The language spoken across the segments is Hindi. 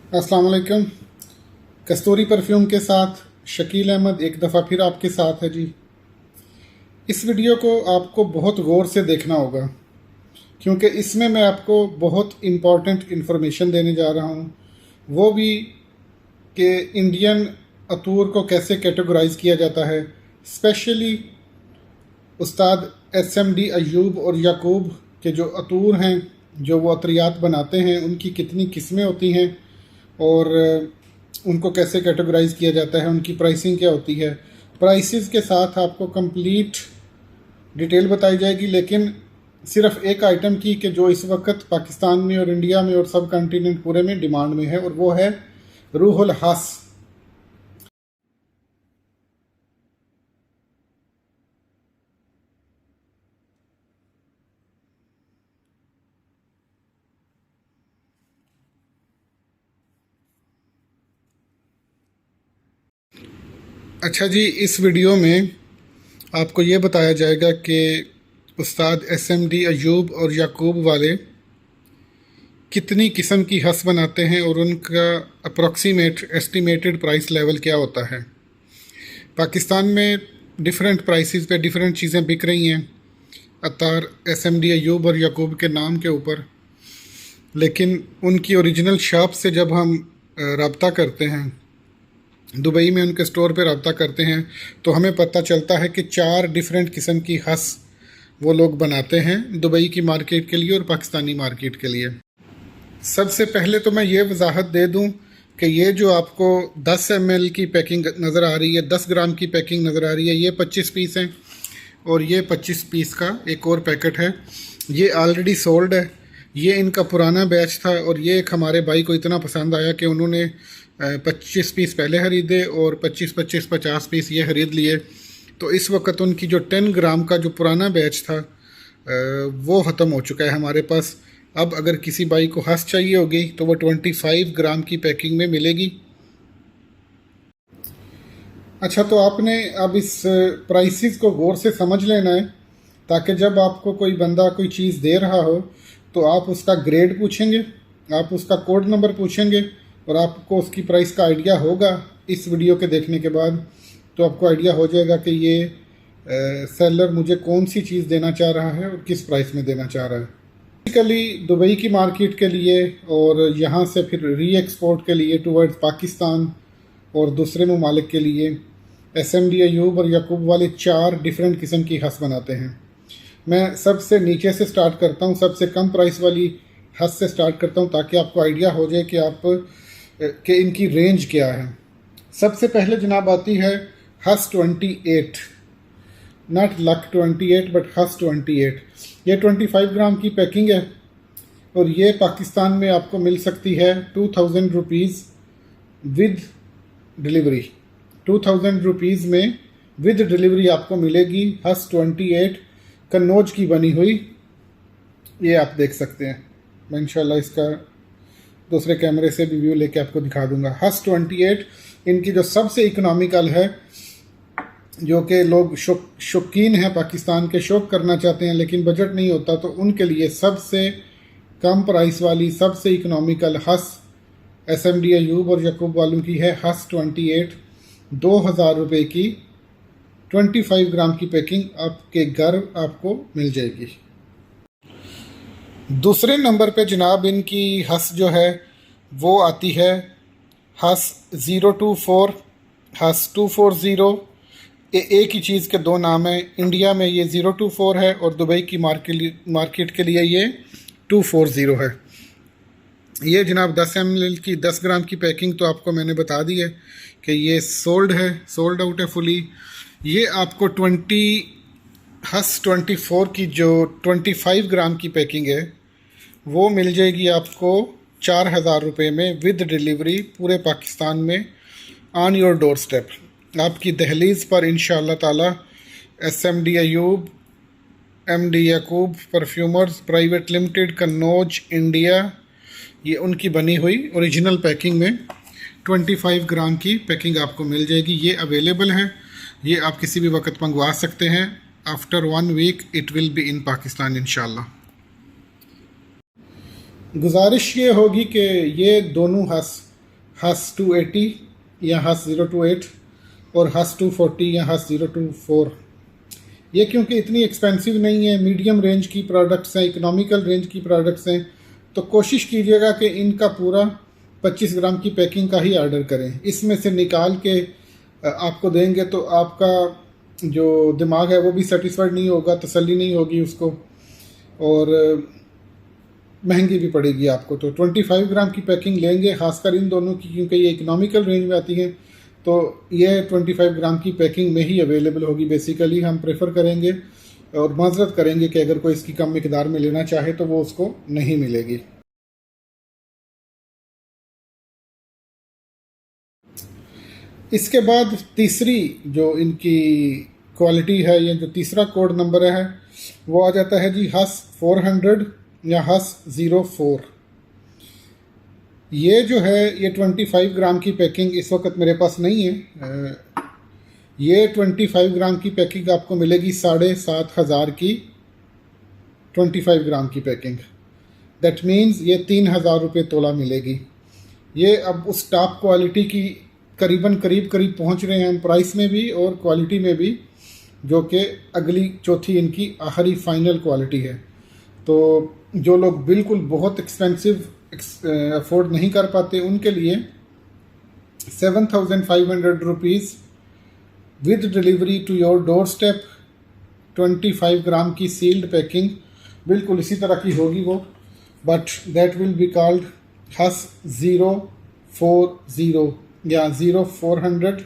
अस्सलाम वालेकुम। कस्तूरी परफ्यूम के साथ शकील अहमद एक दफ़ा फिर आपके साथ है जी। इस वीडियो को आपको बहुत गौर से देखना होगा क्योंकि इसमें मैं आपको बहुत इम्पॉर्टेंट इन्फॉर्मेशन देने जा रहा हूँ, वो भी कि इंडियन अतूर को कैसे कैटेगराइज किया जाता है। स्पेशली उस्ताद SMD अयूब और याकूब के जो अतूर हैं, जो वो अतरियात बनाते हैं, उनकी कितनी किस्में होती हैं और उनको कैसे कैटेगराइज किया जाता है, उनकी प्राइसिंग क्या होती है। प्राइसेस के साथ आपको कंप्लीट डिटेल बताई जाएगी, लेकिन सिर्फ एक आइटम की कि जो इस वक्त पाकिस्तान में और इंडिया में और सब कॉन्टिनेंट पूरे में डिमांड में है, और वो है रूहुल हस। अच्छा जी, इस वीडियो में आपको ये बताया जाएगा कि उस्ताद SMD अयूब और याकूब वाले कितनी किस्म की हंस बनाते हैं और उनका अप्रॉक्सीमेट एस्टिमेटेड प्राइस लेवल क्या होता है। पाकिस्तान में डिफरेंट प्राइसेस पे डिफरेंट चीज़ें बिक रही हैं अतार SMD अयूब और याकूब के नाम के ऊपर, लेकिन उनकी ओरिजिनल शॉप से जब हम रब्ता करते हैं, दुबई में उनके स्टोर पे रब्ता करते हैं, तो हमें पता चलता है कि 4 डिफरेंट किस्म की हंस वो लोग बनाते हैं दुबई की मार्केट के लिए और पाकिस्तानी मार्केट के लिए। सबसे पहले तो मैं ये वजाहत दे दूं कि ये जो आपको 10 ml की पैकिंग नज़र आ रही है, 10 ग्राम की पैकिंग नज़र आ रही है, ये 25 पीस हैं और ये 25 पीस का एक और पैकेट है। ये ऑलरेडी सोल्ड है। ये इनका पुराना बैच था और ये एक हमारे भाई को इतना पसंद आया कि उन्होंने 25 पीस पहले ख़रीदे और 50 पीस ये ख़रीद लिए। तो इस वक्त उनकी जो 10 ग्राम का जो पुराना बैच था वो ख़त्म हो चुका है हमारे पास। अब अगर किसी भाई को हंस चाहिए होगी तो वो 25 ग्राम की पैकिंग में मिलेगी। अच्छा, तो आपने अब इस प्राइसेस को गौर से समझ लेना है, ताकि जब आपको कोई बंदा कोई चीज़ दे रहा हो तो आप उसका ग्रेड पूछेंगे, आप उसका कोड नंबर पूछेंगे और आपको उसकी प्राइस का आइडिया होगा। इस वीडियो के देखने के बाद तो आपको आइडिया हो जाएगा कि ये सेलर मुझे कौन सी चीज़ देना चाह रहा है और किस प्राइस में देना चाह रहा है। बेसिकली दुबई की मार्केट के लिए और यहाँ से फिर री एक्सपोर्ट के लिए टुवर्ड्स पाकिस्तान और दूसरे ममालिक के लिए SMD अयूब और याकूब वाले 4 डिफरेंट किस्म की हंस बनाते हैं। मैं सबसे नीचे से स्टार्ट करता हूँ, सबसे कम प्राइस वाली हंस से स्टार्ट करता हूँ, ताकि आपको आइडिया हो जाए कि कि इनकी रेंज क्या है। सबसे पहले जनाब आती है हंस 28, नॉट लक 28 बट हंस 28। ये 25 ग्राम की पैकिंग है और ये पाकिस्तान में आपको मिल सकती है 2000 रुपीज़ विद डिलीवरी। 2000 रुपीज़ में विद डिलीवरी आपको मिलेगी हंस 28 कन्नौज की बनी हुई। ये आप देख सकते हैं। मैं इंशाल्लाह इसका दूसरे कैमरे से भी व्यू लेके आपको दिखा दूंगा। हंस 28 इनकी जो सबसे इकोनॉमिकल है, जो कि लोग शौकीन हैं पाकिस्तान के, शौक करना चाहते हैं लेकिन बजट नहीं होता, तो उनके लिए सबसे कम प्राइस वाली सबसे इकोनॉमिकल हंस SMD अयूब और याकूब वालों की है हंस 28। 2000 रुपये की 25 ग्राम की पैकिंग आपके घर आपको मिल जाएगी। दूसरे नंबर पे जनाब इनकी हंस जो है वो आती है हंस 024, हंस 240। एक ही चीज़ के 2 नाम हैं। इंडिया में ये 024 है और दुबई की मार्केट के लिए ये 240 है। ये जनाब 10 ml की 10 ग्राम की पैकिंग तो आपको मैंने बता दी है कि ये सोल्ड है, सोल्ड आउट है फुली। ये आपको 24 की जो 25 ग्राम की पैकिंग है वो मिल जाएगी आपको 4000 रुपये में विद डिलीवरी पूरे पाकिस्तान में, ऑन योर डोर स्टेप, आपकी दहलीज़ पर इंशाअल्लाह ताला। SMD अयूब MD याकूब perfumers private limited, Kannauj, India, ये उनकी बनी हुई ओरिजिनल पैकिंग में 25 ग्राम की पैकिंग आपको मिल जाएगी। ये अवेलेबल है, ये आप किसी भी वक्त मंगवा सकते हैं। After 1 week it will be in Pakistan इंशाल्लाह। गुजारिश ये होगी कि ये दोनों हंस हस 280 या हस 028 और हस 240 या हस 024। ये क्योंकि इतनी एक्सपेंसिव नहीं है, मीडियम रेंज की प्रोडक्ट्स हैं, इकोनॉमिकल रेंज की प्रोडक्ट्स हैं, तो कोशिश कीजिएगा कि इनका पूरा 25 ग्राम की पैकिंग का ही ऑर्डर करें। इसमें से निकाल के आपको देंगे तो आपका जो दिमाग है वो भी सेटिस्फाइड नहीं होगा, तसल्ली नहीं होगी उसको, और महंगी भी पड़ेगी आपको। तो 25 ग्राम की पैकिंग लेंगे, खासकर इन दोनों की, क्योंकि ये इकोनॉमिकल रेंज में आती हैं, तो ये 25 ग्राम की पैकिंग में ही अवेलेबल होगी। बेसिकली हम प्रेफर करेंगे और माजरत करेंगे कि अगर कोई इसकी कम मिकदार में लेना चाहे तो वो उसको नहीं मिलेगी। इसके बाद तीसरी जो इनकी क्वालिटी है, ये जो तीसरा कोड नंबर है वो आ जाता है जी हस 400 या हस 04। ये जो है ये 25 ग्राम की पैकिंग इस वक्त मेरे पास नहीं है। ये 25 ग्राम की पैकिंग आपको मिलेगी 7,500 की 25 ग्राम की पैकिंग। दैट मीन्स ये 3,000 रुपये तोला मिलेगी। ये अब उस टॉप क्वालिटी की करीब करीब पहुंच रहे हैं हम, प्राइस में भी और क्वालिटी में भी, जो कि अगली चौथी इनकी आखिरी फाइनल क्वालिटी है। तो जो लोग बिल्कुल बहुत एक्सपेंसिव अफोर्ड नहीं कर पाते उनके लिए 7,500 rupees with delivery to your door step 25 gram की सील्ड पैकिंग बिल्कुल इसी तरह की होगी वो, but that will be called as 040 या 0400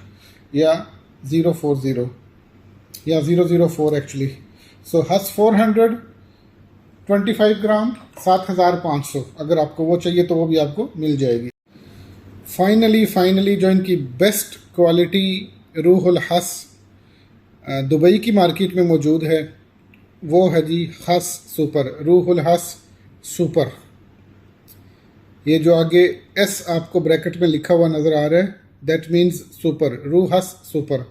या 040 या 004 एक्चुअली। सो हस 400 25 ग्राम 7,500, अगर आपको वो चाहिए तो वो भी आपको मिल जाएगी। फाइनली जो इनकी बेस्ट क्वालिटी रूहुल हस दुबई की मार्केट में मौजूद है वो है जी हस सुपर, रूहुल हस सुपर। ये जो आगे एस आपको ब्रैकेट में लिखा हुआ नज़र आ रहा है, दैट मीन्स सुपर, रूह हस सुपर।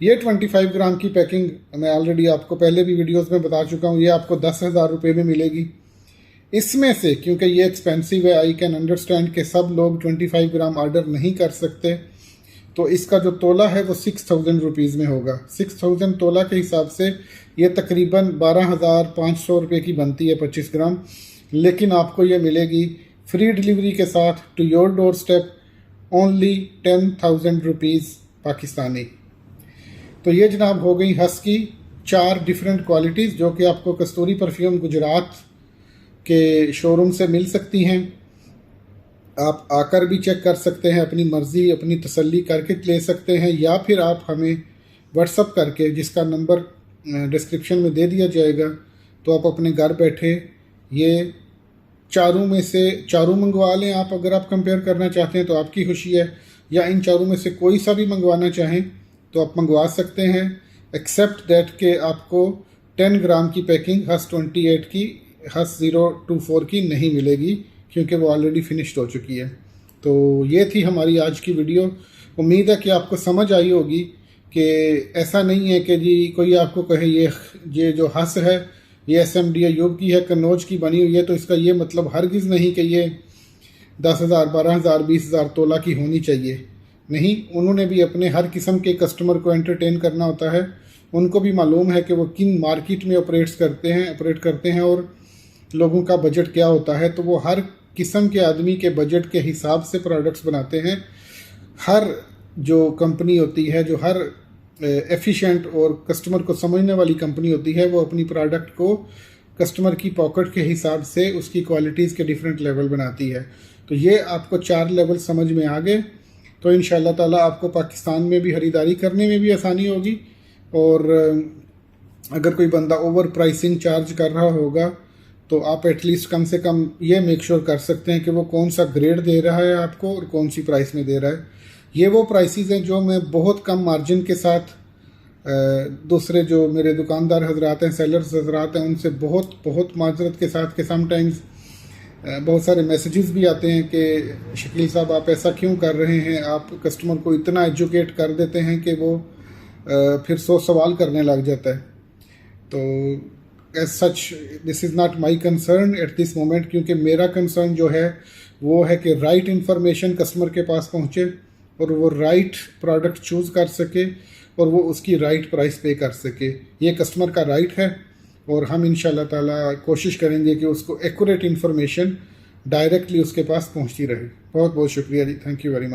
ये 25 ग्राम की पैकिंग मैं ऑलरेडी आपको पहले भी वीडियोस में बता चुका हूँ, ये आपको 10,000 रुपये में मिलेगी। इसमें से क्योंकि ये एक्सपेंसिव है, आई कैन अंडरस्टैंड कि सब लोग 25 ग्राम ऑर्डर नहीं कर सकते, तो इसका जो तोला है वो 6,000 रुपीज़ में होगा। 6,000 तोला के हिसाब से ये तकरीबन 12,500 रुपये की बनती है 25 ग्राम, लेकिन आपको ये मिलेगी फ्री डिलीवरी के साथ to your door step only 10,000 rupees Pakistani. तो ये जनाब हो गई हस की 4 डिफरेंट क्वालिटीज़ जो कि आपको कस्तूरी परफ्यूम गुजरात के शोरूम से मिल सकती हैं। आप आकर भी चेक कर सकते हैं, अपनी मर्ज़ी अपनी तसल्ली करके ले सकते हैं, या फिर आप हमें व्हाट्सअप करके, जिसका नंबर डिस्क्रिप्शन में दे दिया जाएगा, तो आप अपने घर बैठे ये चारों में से चारों मंगवा लें। आप अगर आप कंपेयर करना चाहते हैं तो आपकी खुशी है, या इन चारों में से कोई सा भी मंगवाना चाहें तो आप मंगवा सकते हैं, एक्सेप्ट दैट के आपको 10 ग्राम की पैकिंग हस 28 की हस 024 की नहीं मिलेगी, क्योंकि वो ऑलरेडी फिनिश्ड हो चुकी है। तो ये थी हमारी आज की वीडियो। उम्मीद है कि आपको समझ आई होगी कि ऐसा नहीं है कि जी कोई आपको कहे ये जो हस है ये SMD अयूब की है, कन्नौज की बनी हुई है, तो इसका ये मतलब हरगिज़ नहीं कि ये 10,000 12,000 20,000 तोला की होनी चाहिए। नहीं, उन्होंने भी अपने हर किस्म के कस्टमर को एंटरटेन करना होता है। उनको भी मालूम है कि वो किन मार्केट में ऑपरेट करते हैं और लोगों का बजट क्या होता है, तो वो हर किस्म के आदमी के बजट के हिसाब से प्रोडक्ट्स बनाते हैं। हर जो कंपनी होती है, जो हर एफिशिएंट और कस्टमर को समझने वाली कंपनी होती है, वो अपनी प्रोडक्ट को कस्टमर की पॉकेट के हिसाब से उसकी क्वालिटीज़ के डिफरेंट लेवल बनाती है। तो ये आपको 4 लेवल समझ में आ गए तो इंशाल्लाह ताला आपको पाकिस्तान में भी ख़रीदारी करने में भी आसानी होगी। और अगर कोई बंदा ओवर प्राइसिंग चार्ज कर रहा होगा तो आप एटलीस्ट कम से कम ये मेक श्योर कर सकते हैं कि वो कौन सा ग्रेड दे रहा है आपको और कौन सी प्राइस में दे रहा है। ये वो प्राइसेस हैं जो मैं बहुत कम मार्जिन के साथ दूसरे जो मेरे दुकानदार हजरात हैं, सेलर्स हजरात हैं, उनसे बहुत माजरत के साथ, कि समटाइम्स बहुत सारे मैसेजेस भी आते हैं कि शकील साहब आप ऐसा क्यों कर रहे हैं, आप कस्टमर को इतना एजुकेट कर देते हैं कि वो फिर 100 सवाल करने लग जाता है। तो as such this is not my concern at this moment, क्योंकि मेरा कंसर्न जो है वो है कि राइट इन्फॉर्मेशन कस्टमर के पास पहुँचे और वो राइट प्रोडक्ट चूज़ कर सके और वो उसकी राइट प्राइस पे कर सके। ये कस्टमर का राइट है और हम इंशाल्लाह ताला कोशिश करेंगे कि उसको एक्यूरेट इन्फॉर्मेशन डायरेक्टली उसके पास पहुंचती रहे। बहुत बहुत शुक्रिया जी, थैंक यू वेरी मच।